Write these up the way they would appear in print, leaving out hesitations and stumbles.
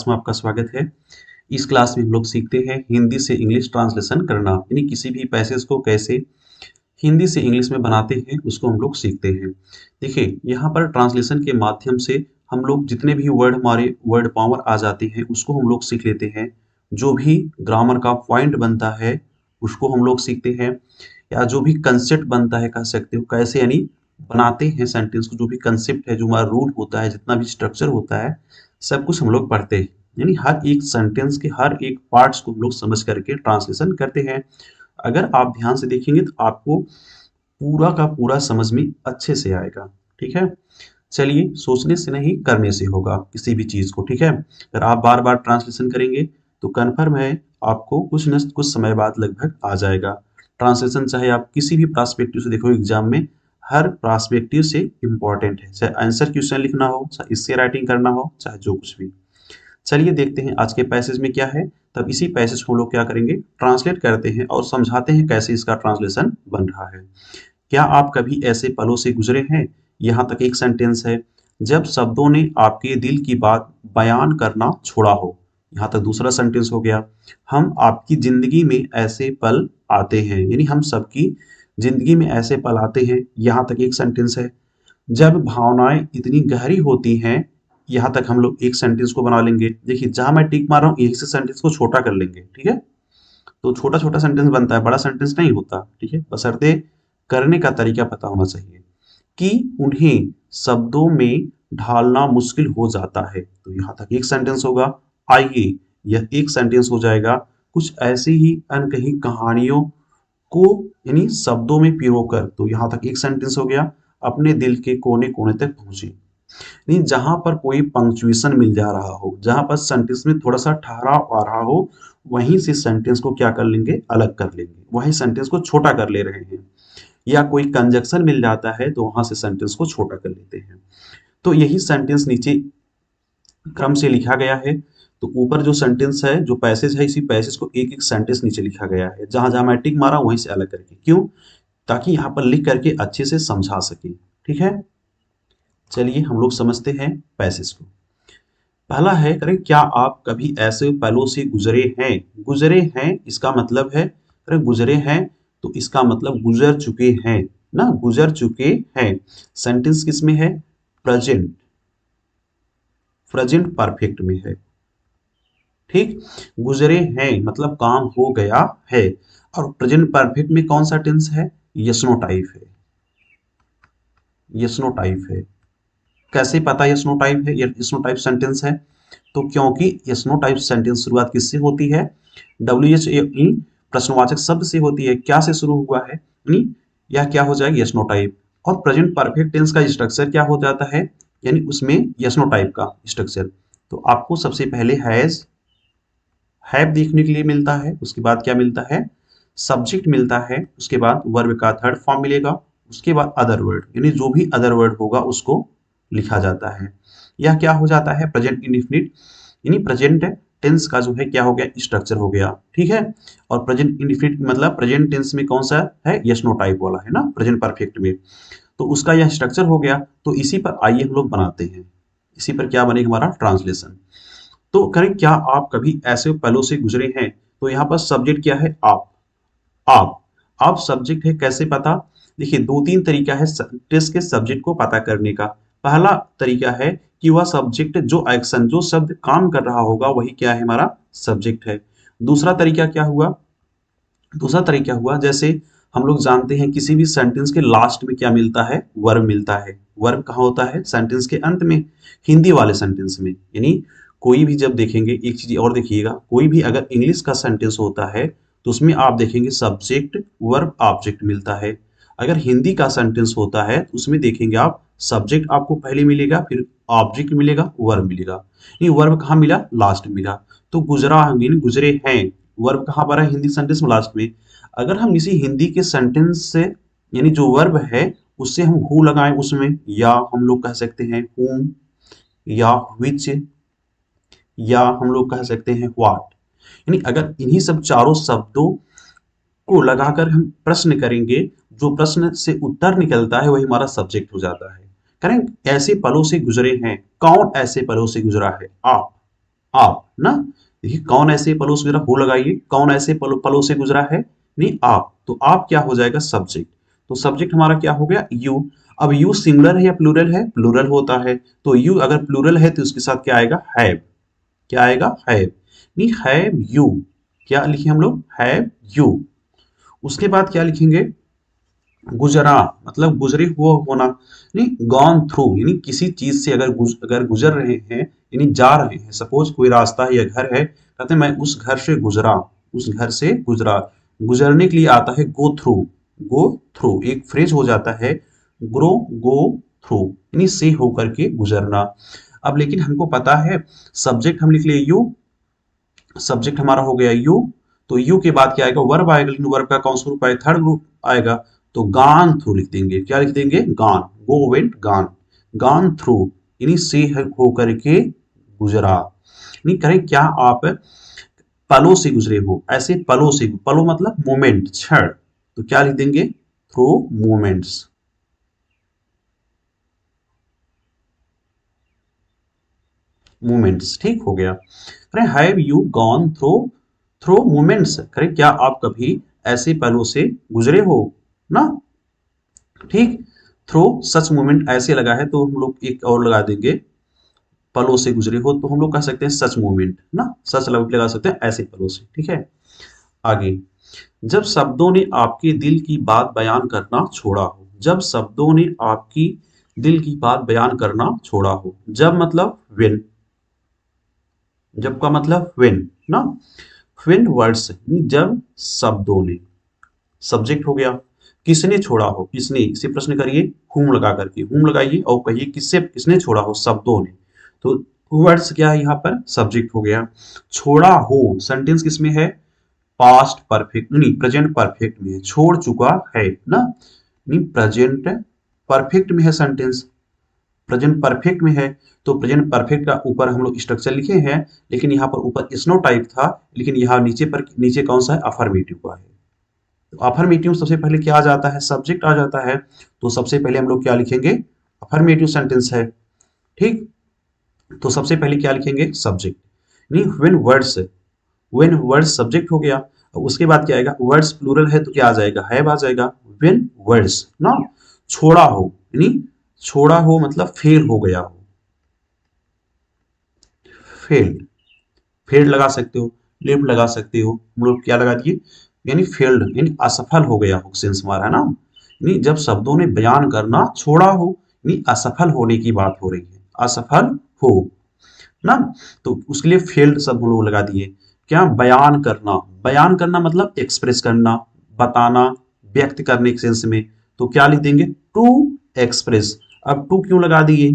Class में आपका स्वागत है। इस क्लास में हम लोग सीखते हैं हिंदी से इंग्लिश ट्रांसलेशन करना, यानी किसी भी पैसेज को कैसे हिंदी से इंग्लिश में बनाते हैं उसको हम लोग सीखते हैं। देखिए यहाँ पर ट्रांसलेशन के माध्यम से हम लोग जितने भी वर्ड हमारे वर्ड पावर आ जाते हैं उसको हम लोग सीख लेते हैं। जो भी ग्रामर का पॉइंट बनता है उसको हम लोग सीखते हैं, या जो भी कंसेप्ट बनता है कह सकते हो कैसे यानी बनाते हैं सेंटेंस को, जो भी कंसेप्ट है, जो हमारा रूल होता है, जितना भी स्ट्रक्चर होता है, सब कुछ हम लोग पढ़ते हैं। यानी हर एक सेंटेंस के हर एक पार्ट्स को हम लोग समझ करके ट्रांसलेशन करते हैं। अगर आप ध्यान से देखेंगे तो आपको पूरा का पूरा समझ में अच्छे से आएगा। ठीक है, चलिए सोचने से नहीं करने से होगा किसी भी चीज को। ठीक है, अगर आप बार बार ट्रांसलेशन करेंगे तो कन्फर्म है आपको कुछ न कुछ समय बाद लगभग आ जाएगा ट्रांसलेशन। चाहे आप किसी भी पर्सपेक्टिव से देखो एग्जाम में, हर पर्सपेक्टिव से इम्पोर्टेंट है, चाहे आंसर क्वेश्चन लिखना हो, चाहे इससे राइटिंग करना हो, चाहे जो कुछ भी। चलिए देखते हैं आज के पैसेज में क्या है, तब इसी पैसेज को हम लोग क्या करेंगे, ट्रांसलेट करते हैं और समझाते हैं कैसे इसका ट्रांसलेशन बन रहा है। क्या आप कभी ऐसे पलों से गुजरे हैं? यहाँ तक एक सेंटेंस है, जब शब्दों ने आपके दिल की बात बयान करना छोड़ा हो। यहाँ तक दूसरा सेंटेंस हो गया, हम आपकी जिंदगी में ऐसे पल आते हैं, यानी हम सबकी जिंदगी में ऐसे पल आते हैं। यहाँ तक एक सेंटेंस है, जब भावनाएं इतनी गहरी होती हैं। यहाँ तक हम लोग एक सेंटेंस को बना लेंगे। देखिए जहां मैं टिक मार रहा हूँ यही से सेंटेंस को छोटा कर लेंगे। ठीक है, तो छोटा छोटा सेंटेंस बनता है, बड़ा सेंटेंस नहीं होता। ठीक है, बशर्ते करने का तरीका पता होना चाहिए कि उन्हें शब्दों में ढालना मुश्किल हो जाता है। तो यहाँ तक एक सेंटेंस होगा। आइए यह एक सेंटेंस हो जाएगा, कुछ ऐसी ही अनकही कहानियों को यानी शब्दों में पिरोकर। तो यहाँ तक एक सेंटेंस हो गया, अपने दिल के कोने कोने तक पहुंचे। नहीं, जहां पर कोई पंक्चुएशन मिल जा रहा हो, जहां पर सेंटेंस में थोड़ा सा ठहराव आ रहा हो, वहीं से सेंटेंस को क्या कर लेंगे, अलग कर लेंगे, वहीं सेंटेंस को छोटा कर ले रहे हैं। या कोई कंजक्शन मिल जाता है तो वहां से सेंटेंस को छोटा कर लेते हैं। तो यही सेंटेंस नीचे क्रम से लिखा गया है। तो ऊपर जो सेंटेंस है, जो पैसेज है, इसी पैसेज को एक एक सेंटेंस नीचे लिखा गया है, जहां जहां मैं टिक मारा वहीं से अलग करके। क्यों? ताकि यहाँ पर लिख करके अच्छे से समझा सके। ठीक है, चलिए हम लोग समझते हैं पैसेज को। पहला है, करें क्या आप कभी ऐसे पलों से गुजरे हैं? गुजरे हैं इसका मतलब है, अरे गुजरे हैं तो इसका मतलब गुजर चुके हैं ना, गुजर चुके हैं। सेंटेंस किस में है? प्रेजेंट, प्रेजेंट परफेक्ट में है। ठीक, गुजरे हैं मतलब काम हो गया है। और प्रेजेंट परफेक्ट में कौन सा टेंस है? यस नो टाइप है, यस नो टाइप है। कैसे पता यस नो टाइप है, यस नो टाइप सेंटेंस है? तो क्योंकि यस नो टाइप सेंटेंस शुरुआत किससे होती है? WH प्रश्नवाचक शब्द से होती है। क्या से शुरू हुआ है? यह क्या हो जाएगा? Yes no type. और प्रेजेंट परफेक्ट टेंस का स्ट्रक्चर क्या हो जाता है, यानी उसमें यस नो टाइप का स्ट्रक्चर। तो आपको सबसे पहले हैव देखने के लिए मिलता है, उसके बाद क्या मिलता है? सब्जेक्ट मिलता है, उसके बाद वर्ब का थर्ड फॉर्म मिलेगा, उसके बाद अदर वर्ड, यानी जो भी अदर वर्ड होगा उसको लिखा जाता है। यह क्या हो जाता है? प्रेजेंट इंडेफिनिट, यानी प्रेजेंट टेंस का जो है क्या हो गया? स्ट्रक्चर हो गया। ठीक है, और प्रेजेंट इंडेफिनिट मतलब प्रेजेंट टेंस में कौन सा है? यस नो टाइप वाला है ना, प्रेजेंट परफेक्ट में। तो उसका यह स्ट्रक्चर हो गया। तो इसी पर आइए हम लोग बनाते हैं, इसी पर क्या बनेगा हमारा ट्रांसलेशन। तो करें क्या आप कभी ऐसे पलों से गुजरे हैं? तो यहाँ पर सब्जेक्ट क्या है? आप आप सब्जेक्ट है। कैसे पता? देखिए दो तीन तरीका है टेस्ट के सब्जेक्ट को पता करने का। पहला तरीका है कि वह सब्जेक्ट जो एक्शन, जो शब्द काम कर रहा होगा वही क्या है? हमारा सब्जेक्ट है। दूसरा तरीका क्या हुआ? दूसरा तरीका हुआ, जैसे हम लोग जानते हैं किसी भी सेंटेंस के लास्ट में क्या मिलता है? वर्ब मिलता है। वर्ब कहाँ होता है? सेंटेंस के अंत में, हिंदी वाले सेंटेंस में। यानी कोई भी जब देखेंगे, एक चीज और देखिएगा, कोई भी अगर इंग्लिश का सेंटेंस होता है तो उसमें आप देखेंगे सब्जेक्ट वर्ब ऑब्जेक्ट मिलता है। अगर हिंदी का सेंटेंस होता है तो उसमें देखेंगे आप सब्जेक्ट आपको पहले मिलेगा, फिर ऑब्जेक्ट मिलेगा, वर्ब मिलेगा। ये वर्ब कहाँ मिला? लास्ट मिला। तो गुजरा मीन गुजरे हैं, वर्ब कहाँ पर है? हिंदी सेंटेंस में लास्ट में। अगर हम इसी हिंदी के सेंटेंस से, यानी जो वर्ब है उससे हम हु लगाएं उसमें, या हम लोग कह सकते हैं whom, या which, या हम लोग कह सकते हैं व्हाट। यानी अगर इन्हीं सब चारों शब्दों को लगाकर हम प्रश्न करेंगे, जो प्रश्न से उत्तर निकलता है वही हमारा सब्जेक्ट हो जाता है। करें ऐसे पलों से गुजरे हैं, कौन ऐसे पलों से गुजरा है? आप। आप ना। देखिए कौन ऐसे पलों से गुजरा, हो लगाइए, कौन ऐसे पलों से गुजरा है, नहीं आप, तो आप क्या हो जाएगा सब्जेक्ट। तो सब्जेक्ट हमारा क्या हो गया यू। अब यू सिंगुलर है या प्लूरल है, प्लूरल होता है, तो यू अगर प्लूरल है तो उसके साथ क्या आएगा हैव, क्या आएगा हैव, नहीं हैव यू, क्या लिखे हम लोग हैव यू। उसके बाद क्या लिखेंगे गुजरा, मतलब गुजरे हुआ होना, नहीं गॉन थ्रू, यानी किसी चीज से अगर गुजर रहे हैं, यानी जा रहे हैं, सपोज कोई रास्ता है या घर है, कहते हैं मैं उस घर से गुजरा, उस घर से गुजरा। गुजरने के लिए आता है गो थ्रू, गो थ्रू एक फ्रेज हो जाता है, ग्रो गो थ्रू, यानी से होकर के गुजरना। अब लेकिन हमको पता है सब्जेक्ट हम लिख लिए यू, सब्जेक्ट हमारा हो गया यू, तो यू के बाद क्या आएगा वर्ब आएगा, लेकिन वर्ब का कौन सा रूप आएगा, थर्ड ग्रुप आएगा, तो गान थ्रू लिख देंगे, क्या लिख देंगे गान, गो वेंट गान, गान थ्रू, यानी से होकर के गुजरा। नहीं करें क्या आप पलों से गुजरे हो, ऐसे पलों से, पलों मतलब मोमेंट क्षण, तो क्या लिख देंगे थ्रू मोमेंट्स, मोमेंट्स, ठीक हो गया। अरे have you gone through, through moments, करें क्या आप कभी ऐसे पलों से गुजरे हो ना, ठीक। थ्रू सच मोमेंट ऐसे लगा है तो हम लोग एक और लगा देंगे, पलों से गुजरे हो तो हम लोग कह सकते हैं सच मोमेंट ना, सच लगा सकते हैं ऐसे पलों से, ठीक है। आगे, जब शब्दों ने आपके दिल की बात बयान करना छोड़ा हो, जब शब्दों ने आपकी दिल की बात बयान करना छोड़ा हो, जब मतलब when, जब का मतलब when ना, when वर्ड्स, जब शब्दों ने, सब्जेक्ट हो गया, किसने छोड़ा हो, किसने, इसे प्रश्न करिए हुम लगा करके, हुम लगाइए और कहिए किससे, किसने छोड़ा हो, शब्दों ने, तो वर्ड्स क्या है यहाँ पर सब्जेक्ट हो गया। छोड़ा हो सेंटेंस किसमें है, पास्ट परफेक्ट, नहीं प्रेजेंट परफेक्ट में है, छोड़ चुका है ना, नहीं प्रेजेंट परफेक्ट में है सेंटेंस, प्रेजेंट परफेक्ट में है, तो प्रेजेंट परफेक्ट का ऊपर हम लोग स्ट्रक्चर लिखे हैं, लेकिन यहाँ पर ऊपर स्नो टाइप था, लेकिन यहाँ नीचे पर, नीचे कौन सा है अफर्मेटिव का है, तो अफर्मेटिव सबसे पहले क्या आ जाता है सब्जेक्ट आ जाता है, तो सबसे पहले हम लोग क्या लिखेंगे अफर्मेटिव सेंटेंस है, ठीक। तो सबसे पहले क्या लिखेंगे सब्जेक्ट, नहीं व्हेन वर्ड्स सब्जेक्ट हो गया, उसके बाद क्या आएगा वर्ड्स प्लूरल है तो क्या आ जाएगा हैव आ जाएगा, व्हेन वर्ड्स ना, छोड़ा हो, यानी छोड़ा हो मतलब फेल हो गया हो, फेल्ड, फेल्ड लगा सकते हो, लिफ्ट लगा सकते हो, हम लोग क्या लगा दिए, यानी फेल्ड यानी असफल हो गया हो, सेंस हमारा है ना, यानी जब शब्दों ने बयान करना छोड़ा हो, यानी असफल होने की बात हो रही है, असफल हो ना, तो उसके लिए फेल्ड शब्द हम लोग लगा दिए। क्या बयान करना, बयान करना मतलब एक्सप्रेस करना, बताना, व्यक्त करने के सेंस में, तो क्या लिख देंगे टू एक्सप्रेस। अब टू क्यों लगा दिए,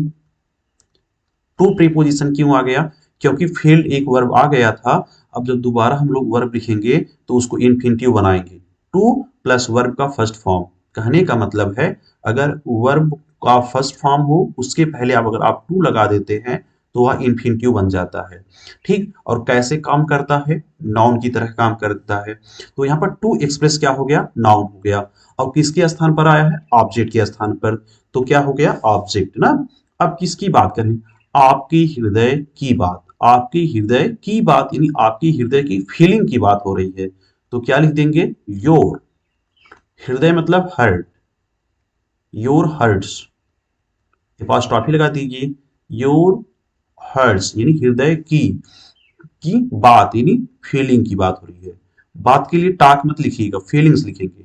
टू प्रीपोजिशन क्यों आ गया, क्योंकि फेल्ड एक वर्ब आ गया था, अब जब दोबारा हम लोग वर्ब लिखेंगे तो उसको इन्फिनिटिव बनाएंगे, टू प्लस वर्ब का फर्स्ट फॉर्म, कहने का मतलब है अगर वर्ब का फर्स्ट फॉर्म हो उसके पहले आप अगर आप टू लगा देते हैं तो वह इन्फिनिटिव बन जाता है, ठीक। और कैसे काम करता है, नाउन की तरह काम करता है, तो यहाँ पर टू एक्सप्रेस क्या हो गया नाउन हो गया, और किसके स्थान पर आया है ऑब्जेक्ट के स्थान पर, तो क्या हो गया ऑब्जेक्ट ना। अब किसकी बात करें, आपकी हृदय की बात, आपकी हृदय की बात, यानी आपकी हृदय की फीलिंग की बात हो रही है, तो क्या लिख देंगे योर, हृदय मतलब हर्ट, योर हर्ट्स, अपॉस्ट्रॉफी लगा दीजिए, योर हर्ट्स यानी हृदय की बात, यानी फीलिंग की बात हो रही है, बात के लिए टाक मत लिखिएगा फीलिंग्स लिखेंगे,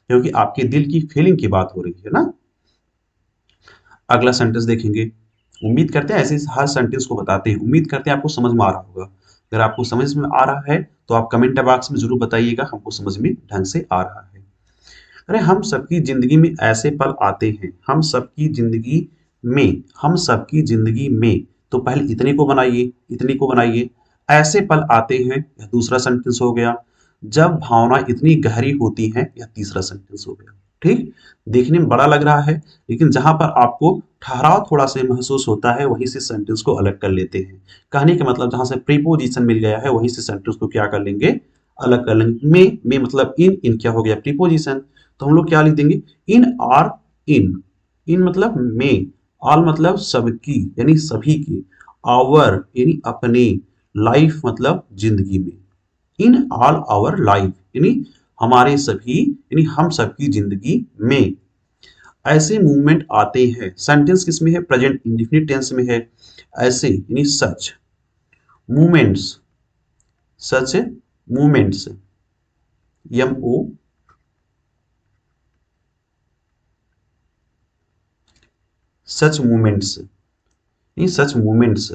क्योंकि आपके दिल की फीलिंग की बात हो रही है ना। अगला सेंटेंस देखेंगे, उम्मीद करते हैं ऐसे हर सेंटेंस को बताते हैं, उम्मीद करते हैं आपको समझ में आ रहा होगा, अगर आपको समझ में आ रहा है तो आप कमेंट बॉक्स में जरूर बताइएगा हमको समझ में ढंग से आ रहा है। अरे हम सबकी जिंदगी में ऐसे पल आते हैं, हम सबकी जिंदगी में, हम सबकी जिंदगी में, तो पहले इतने को बनाइए, इतने को बनाइए, ऐसे पल आते हैं, यह दूसरा सेंटेंस हो गया, जब भावना इतनी गहरी होती है, यह तीसरा सेंटेंस हो गया, ठीक। देखने में बड़ा लग रहा है, लेकिन जहां पर आपको ठहराव थोड़ा सा महसूस होता है वहीं से सेंटेंस को अलग कर लेते हैं, कहने का मतलब जहां से प्रीपोजिशन मिल गया है वहीं से सेंटेंस को क्या कर लेंगे अलग कर लेंगे, में मतलब इन क्या हो गया प्रीपोजिशन, तो हम लोग क्या लिख देंगे इन आर, इन मतलब में, ऑल मतलब सबकी यानी सभी की, आवर यानी अपने, लाइफ मतलब जिंदगी में, इन ऑल आवर लाइफ यानी हमारे सभी यानी हम सबकी जिंदगी में ऐसे मूवमेंट आते हैं। सेंटेंस किसमें है? प्रेजेंट इंडेफिनिट टेंस में है। ऐसे यानी सच मूवमेंट्स, सच मूवमेंट्स, एम ओ सच मूवमेंट्स, नहीं सच मूवमेंट्स।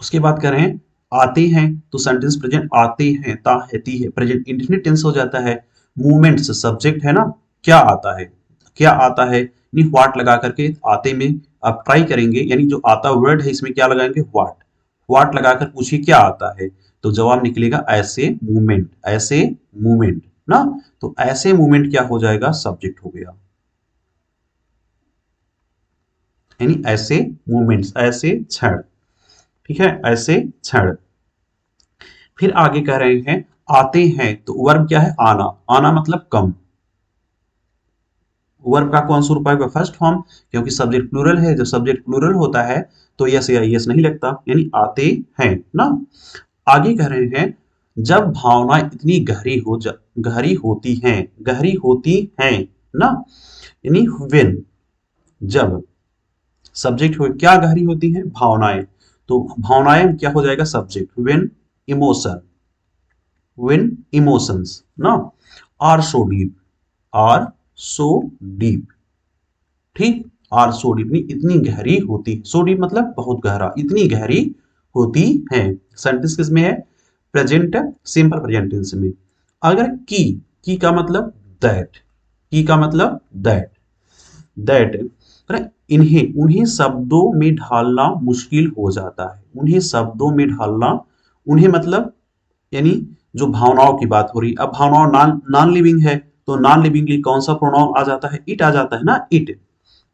उसके बाद कह रहे हैं आते हैं, तो सेंटेंस प्रेजेंट आते हैं ता हैती है प्रेजेंट इंडेफिनिट टेंस हो जाता है। मूवमेंट्स सब्जेक्ट है ना, क्या आता है, क्या आता है यानी व्हाट लगा करके आते में आप ट्राई करेंगे, यानी जो आता वर्ड है इसमें क्या लगाएंगे? व्हाट। व्हाट लगाकर पूछिए क्या आता है, तो जवाब निकलेगा ऐसे मूवमेंट, ऐसे मूवमेंट ना। तो ऐसे मूवमेंट क्या हो जाएगा? सब्जेक्ट हो गया, यानी ऐसे मूवमेंट्स, ऐसे क्षण, ठीक है, ऐसे क्षण। फिर आगे कह रहे हैं आते हैं, तो वर्ब क्या है? आना। आना मतलब कम। वर्ब का कौन सा रूप आएगा? फर्स्ट फॉर्म, क्योंकि सब्जेक्ट प्लूरल है। जब सब्जेक्ट प्लूरल होता है तो यस या यस नहीं लगता, यानी आते हैं ना। आगे कह रहे हैं जब भावना इतनी गहरी होती हैं, गहरी होती हैं ना, यानी व्हेन, जब सब्जेक्ट हो क्या गहरी होती हैं? भावनाएं। तो भावनाएं क्या हो जाएगा? Subject. When emotion, when emotions ना are so deep, are so deep, ठीक, आर सो डीप इतनी गहरी होती, सो डीप मतलब बहुत गहरा, इतनी गहरी होती है। सेंटेंस किस में है? प्रेजेंट सिंपल प्रेजेंट टेंस में। अगर की का मतलब दैट, की का मतलब दैट इन्हें उन्हें शब्दों में ढालना मुश्किल हो जाता है, उन्हें शब्दों में ढालना, उन्हें मतलब यानी जो भावनाओं की बात हो रही। अब भावनाओं नॉन नॉन लिविंग है, तो नॉन लिविंग के लिए कौन सा प्रोनाउन आ जाता है? इट आ जाता है ना, इट।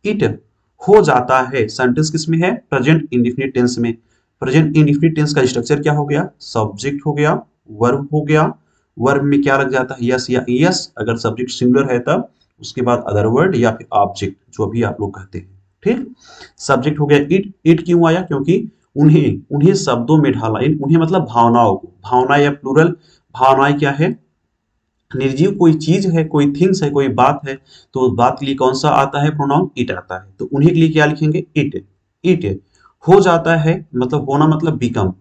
इट हो जाता है, सेंटेंस किसमें है? प्रेजेंट इंडेफिनिट टेंस में। प्रेजेंट इंडेफिनिट टेंस का स्ट्रक्चर क्या हो गया? सब्जेक्ट हो गया, वर्ब हो गया, वर्ब में क्या लग जाता है? यस या यस, अगर सब्जेक्ट सिंगुलर है तब, उसके बाद अदर वर्ड या फिर ऑब्जेक्ट, जो भी आप लोग कहते हैं, ठीक। सब्जेक्ट हो गया इट। इट क्यों आया? क्योंकि उन्हें उन्हें शब्दों में ढाला, उन्हें मतलब भावनाओं को, भावना या प्लूरल, भावनाएं क्या है? निर्जीव कोई चीज है, कोई थिंग्स है, कोई बात है, तो बात के लिए कौन सा आता है प्रोनाउन? इट आता है, तो उन्हीं के लिए क्या लिखेंगे? इट। इट हो जाता है मतलब होना मतलब बिकम,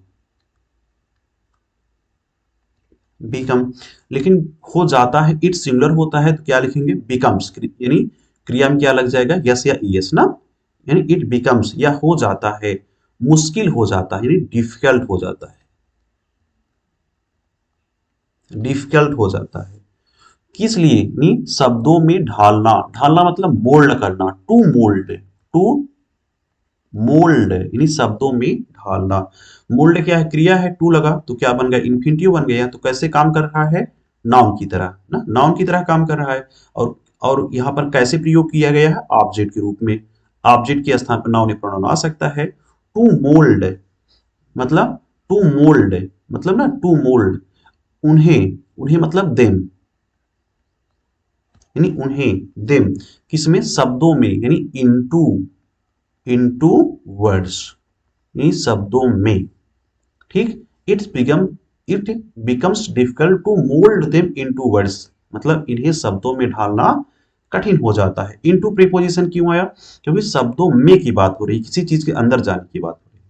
बिकम, लेकिन हो जाता है इट सिमिलर होता है तो क्या लिखेंगे? बिकम्स, यानी क्रिया में क्या लग जाएगा? यस या यस ना, यानी इट बिकम्स या हो जाता है, मुश्किल हो जाता है, यानी डिफिकल्ट हो जाता है, डिफिकल्ट हो जाता है। किस लिए? नहीं, शब्दों में ढालना, ढालना मतलब मोल्ड करना, टू मोल्ड, टू मोल्ड यानी शब्दों में ढालना। मोल्ड क्या है? क्रिया है, टू लगा तो क्या बन गया? इन्फिनिटिव बन गया, तो कैसे काम कर रहा है? नाउन की तरह ना, नाउन की तरह काम कर रहा है। और यहाँ पर कैसे प्रयोग किया गया है? ऑब्जेक्ट के रूप में। ऑब्जेक्ट के स्थान पर नाउन प्रोनाउन आ सकता है। टू मोल्ड मतलब, टू मोल्ड मतलब ना, टू मोल्ड, उन्हें, उन्हें मतलब देम, यानी उन्हें देम किसमें? शब्दों में, यानी इनटू, इनटू वर्ड्स, यानी शब्दों में, ठीक। It becomes difficult to mould them into words, मतलब इन्हें शब्दों में ढालना कठिन हो जाता है। इनटू प्रीपोजिशन क्यों आया? क्योंकि शब्दों में की बात हो रही है, किसी चीज के अंदर जाने की बात हो रही है।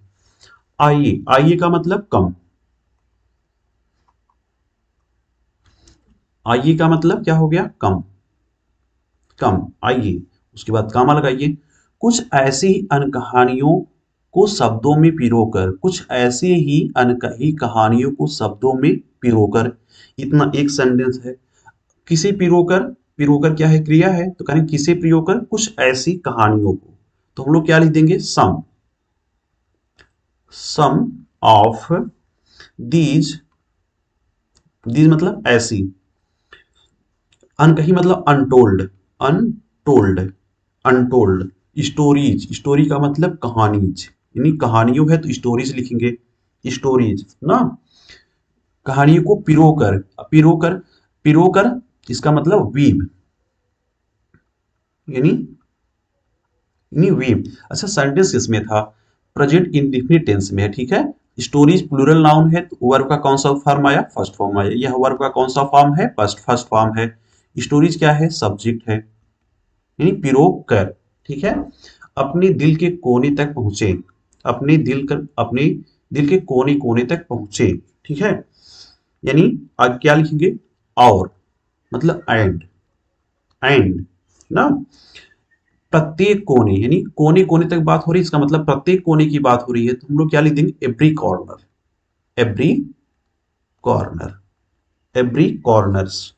आइए, आइए का मतलब कम, आइए का मतलब क्या हो गया? कम, कम आइए। उसके बाद कामा लगाइए। कुछ ऐसी ही अनकहानियों को शब्दों में पिरोकर, कुछ ऐसी ही अनकही कहानियों को शब्दों में पिरोकर, इतना एक सेंटेंस है। किसे पिरोकर? पिरोकर क्या है? क्रिया है, तो कहें किसे पिरोकर? कुछ ऐसी कहानियों को, तो हम लोग क्या लिख देंगे? सम ऑफ दीज, दीज मतलब ऐसी, अनकही मतलब untold, untold, untold stories, story का मतलब कहानीज, यानी कहानियों है तो स्टोरीज लिखेंगे, स्टोरीज ना। कहानियों को पिरोकर, पिरोकर, पिरोकर इसका मतलब वीव, यानी वीव। अच्छा, सेंटेंस किसमें था? प्रेजेंट इंडेफिनिट टेंस में है, ठीक है। स्टोरीज प्लूरल नाउन है तो वर्ब का कौन सा फॉर्म आया, फर्स्ट फॉर्म आया। यह वर्ब का कौन सा फॉर्म है, फर्स्ट फॉर्म है। स्टोरीज क्या है, सब्जेक्ट है, यानी पिरोग कर। ठीक है, अपने दिल के कोने तक पहुंचे, अपने दिल के कोने कोने तक पहुंचे। ठीक है, यानी आगे क्या लिखेंगे, और मतलब एंड ना, प्रत्येक कोने, यानी कोने कोने तक बात हो रही है, इसका मतलब प्रत्येक कोने की बात हो रही है, तो हम लोग क्या लिख देंगे, every corner, every corner, every corners,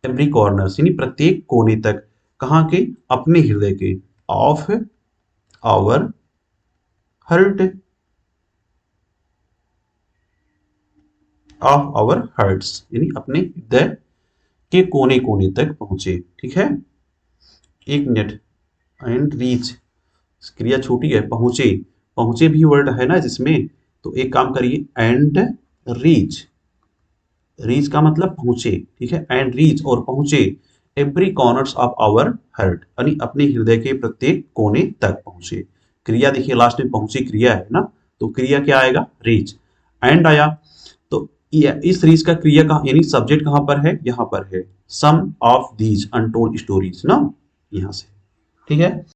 every corners यानी प्रत्येक कोने तक, कहाँ के, अपने हृदय के, of our heart, of our hearts यानी अपने हृदय के कोने कोने तक पहुंचे। ठीक है, एक मिनट, एंड रीच, क्रिया छोटी है, पहुंचे, पहुंचे भी वर्ड है ना जिसमें, तो एक काम करिए, एंड रीच, रीच का मतलब पहुंचे। ठीक है, एंड रीच और पहुंचे, every corners of our heart यानी अपने हृदय के प्रत्येक कोने तक पहुंचे। क्रिया देखिए लास्ट में पहुंचे क्रिया है ना, तो क्रिया क्या आएगा, रीच। एंड आया, तो इस रीच का क्रिया का यानी सब्जेक्ट कहां पर है, यहां पर है, सम ऑफ दीज अनटोल्ड स्टोरीज ना, यहां से। ठीक है,